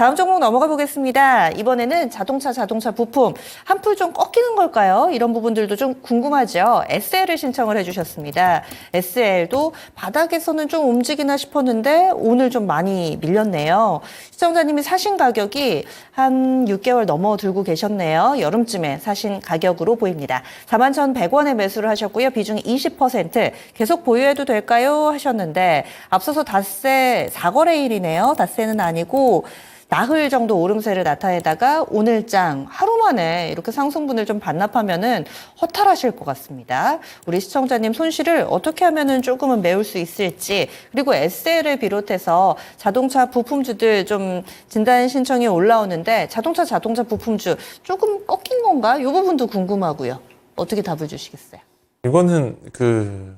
다음 종목 넘어가 보겠습니다. 이번에는 자동차 부품 한풀 좀 꺾이는 걸까요? 이런 부분들도 좀 궁금하죠. SL을 신청을 해주셨습니다. SL도 바닥에서는 좀 움직이나 싶었는데 오늘 좀 많이 밀렸네요. 시청자님이 사신 가격이 한 6개월 넘어 들고 계셨네요. 여름쯤에 사신 가격으로 보입니다. 41,100원에 매수를 하셨고요. 비중이 20%. 계속 보유해도 될까요? 하셨는데 앞서서 닷새 4거래일이네요. 닷새는 아니고 나흘 정도 오름세를 나타내다가 오늘장 하루 만에 이렇게 상승분을 좀 반납하면은 허탈하실 것 같습니다. 우리 시청자님 손실을 어떻게 하면은 조금은 메울 수 있을지, 그리고 SL을 비롯해서 자동차 부품주들 좀 진단 신청이 올라오는데 자동차 부품주 조금 꺾인 건가? 이 부분도 궁금하고요. 어떻게 답을 주시겠어요? 이거는 그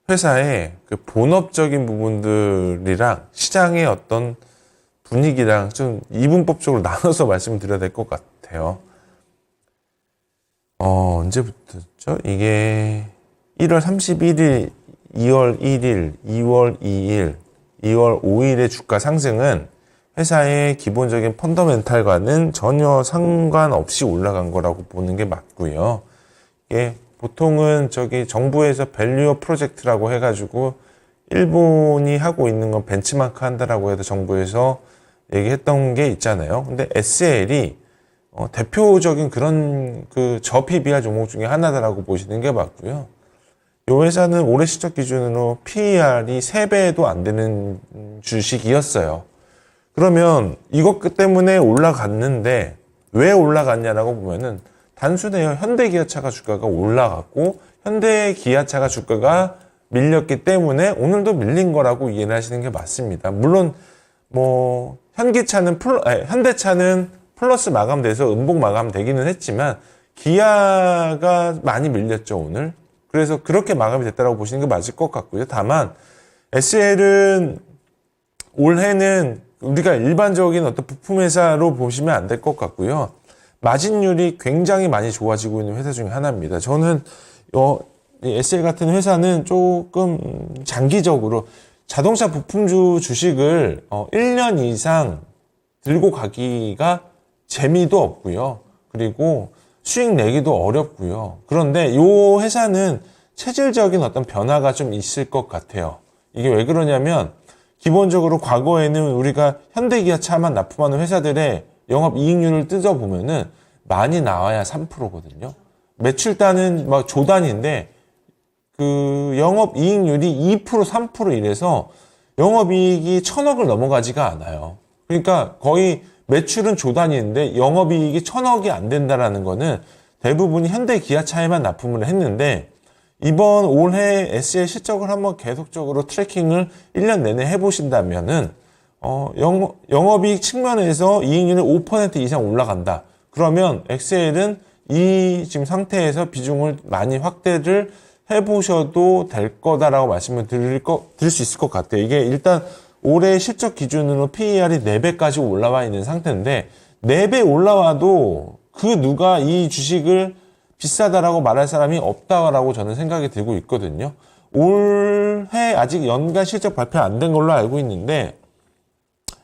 회사의 그 본업적인 부분들이랑 시장의 어떤 분위기랑 좀 이분법적으로 나눠서 말씀을 드려야 될 것 같아요. 언제부터죠? 이게 1월 31일, 2월 1일, 2월 2일, 2월 5일의 주가 상승은 회사의 기본적인 펀더멘탈과는 전혀 상관없이 올라간 거라고 보는 게 맞고요. 이게 보통은 정부에서 밸류어 프로젝트라고 해가지고 일본이 하고 있는 건 벤치마크 한다라고 해서 정부에서 얘기했던 게 있잖아요. 근데 SL이 대표적인 그런 그 저PBR 종목 중에 하나다라고 보시는 게 맞고요. 이 회사는 올해 실적 기준으로 PER이 3배도 안 되는 주식이었어요. 그러면 이것 때문에 올라갔는데 왜 올라갔냐라고 보면은 단순해요. 현대기아차가 주가가 올라갔고 현대기아차가 주가가 밀렸기 때문에 오늘도 밀린 거라고 이해를 하시는 게 맞습니다. 물론 현대차는 플러스 마감돼서 음봉 마감되기는 했지만 기아가 많이 밀렸죠 오늘. 그래서 그렇게 마감이 됐다고 보시는 게 맞을 것 같고요. 다만 SL은 올해는 우리가 일반적인 어떤 부품 회사로 보시면 안 될 것 같고요. 마진율이 굉장히 많이 좋아지고 있는 회사 중에 하나입니다. 저는 이 SL 같은 회사는 조금 장기적으로 자동차 부품주 주식을 1년 이상 들고 가기가 재미도 없고요. 그리고 수익 내기도 어렵고요. 그런데 이 회사는 체질적인 어떤 변화가 좀 있을 것 같아요. 이게 왜 그러냐면 기본적으로 과거에는 우리가 현대기아차만 납품하는 회사들의 영업이익률을 뜯어보면은 많이 나와야 3%거든요. 매출단은 막 조단인데 그 영업이익률이 2%, 3% 이래서 영업이익이 1,000억을 넘어가지가 않아요. 그러니까 거의 매출은 조단위인데 영업이익이 1,000억이 안 된다라는 거는 대부분이 현대기아차에만 납품을 했는데 이번 올해 SL 실적을 한번 계속적으로 트래킹을 1년 내내 해보신다면은 영업이익 측면에서 이익률이 5% 이상 올라간다. 그러면 XL은 이 지금 상태에서 비중을 많이 확대를 해보셔도 될 거다라고 말씀을 드릴 수 있을 것 같아요. 이게 일단 올해 실적 기준으로 PER이 4배까지 올라와 있는 상태인데 4배 올라와도 그 누가 이 주식을 비싸다라고 말할 사람이 없다라고 저는 생각이 들고 있거든요. 올해 아직 연간 실적 발표 안 된 걸로 알고 있는데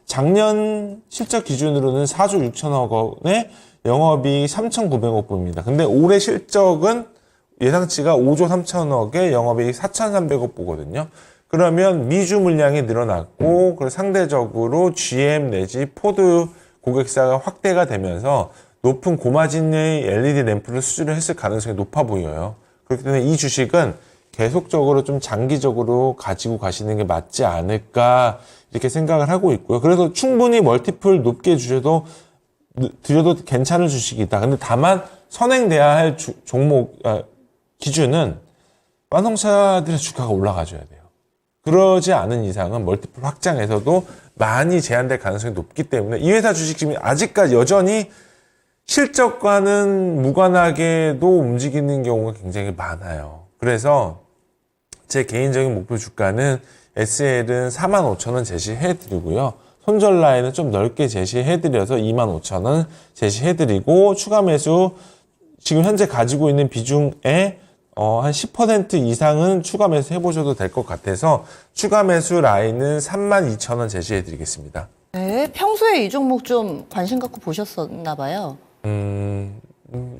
작년 실적 기준으로는 4조 6천억 원에 영업이익 3,900억 불입니다. 근데 올해 실적은 예상치가 5조 3천억에 영업이익 4,300억 보거든요. 그러면 미주 물량이 늘어났고 그리고 상대적으로 GM 내지 포드 고객사가 확대가 되면서 높은 고마진의 LED 램프를 수주를 했을 가능성이 높아 보여요. 그렇기 때문에 이 주식은 계속적으로 좀 장기적으로 가지고 가시는 게 맞지 않을까 이렇게 생각을 하고 있고요. 그래서 충분히 멀티플 높게 드려도 괜찮은 주식이다. 근데 다만 선행돼야 할 기준은 완성차들의 주가가 올라가줘야 돼요. 그러지 않은 이상은 멀티플 확장에서도 많이 제한될 가능성이 높기 때문에 이 회사 주식 지금 아직까지 여전히 실적과는 무관하게도 움직이는 경우가 굉장히 많아요. 그래서 제 개인적인 목표 주가는 SL은 45,000원 제시해드리고요. 손절 라인은 좀 넓게 제시해드려서 25,000원 제시해드리고 추가 매수 지금 현재 가지고 있는 비중에 한 10% 이상은 추가 매수 해보셔도 될 것 같아서 추가 매수 라인은 32,000원 제시해드리겠습니다. 네, 평소에 이 종목 좀 관심 갖고 보셨었나 봐요.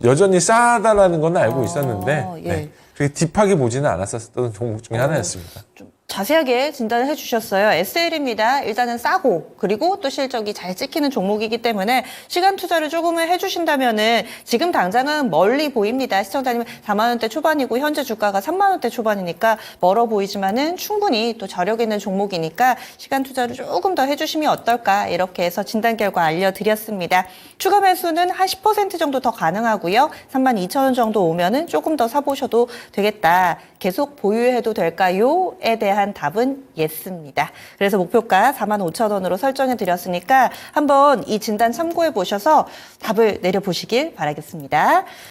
여전히 싸다라는 건 알고 있었는데 예. 네, 그렇게 딥하게 보지는 않았었던 종목 중에 하나였습니다. 좀 자세하게 진단을 해주셨어요. SL입니다. 일단은 싸고 그리고 또 실적이 잘 찍히는 종목이기 때문에 시간 투자를 조금은 해주신다면은 지금 당장은 멀리 보입니다. 시청자님 4만 원대 초반이고 현재 주가가 3만 원대 초반이니까 멀어 보이지만은 충분히 또 저력 있는 종목이니까 시간 투자를 조금 더 해주시면 어떨까 이렇게 해서 진단 결과 알려드렸습니다. 추가 매수는 한 10% 정도 더 가능하고요. 32,000원 정도 오면은 조금 더 사보셔도 되겠다. 계속 보유해도 될까요?에 대한 답은 예스입니다. 그래서 목표가 45,000원으로 설정해 드렸으니까 한번 이 진단 참고해 보셔서 답을 내려보시길 바라겠습니다.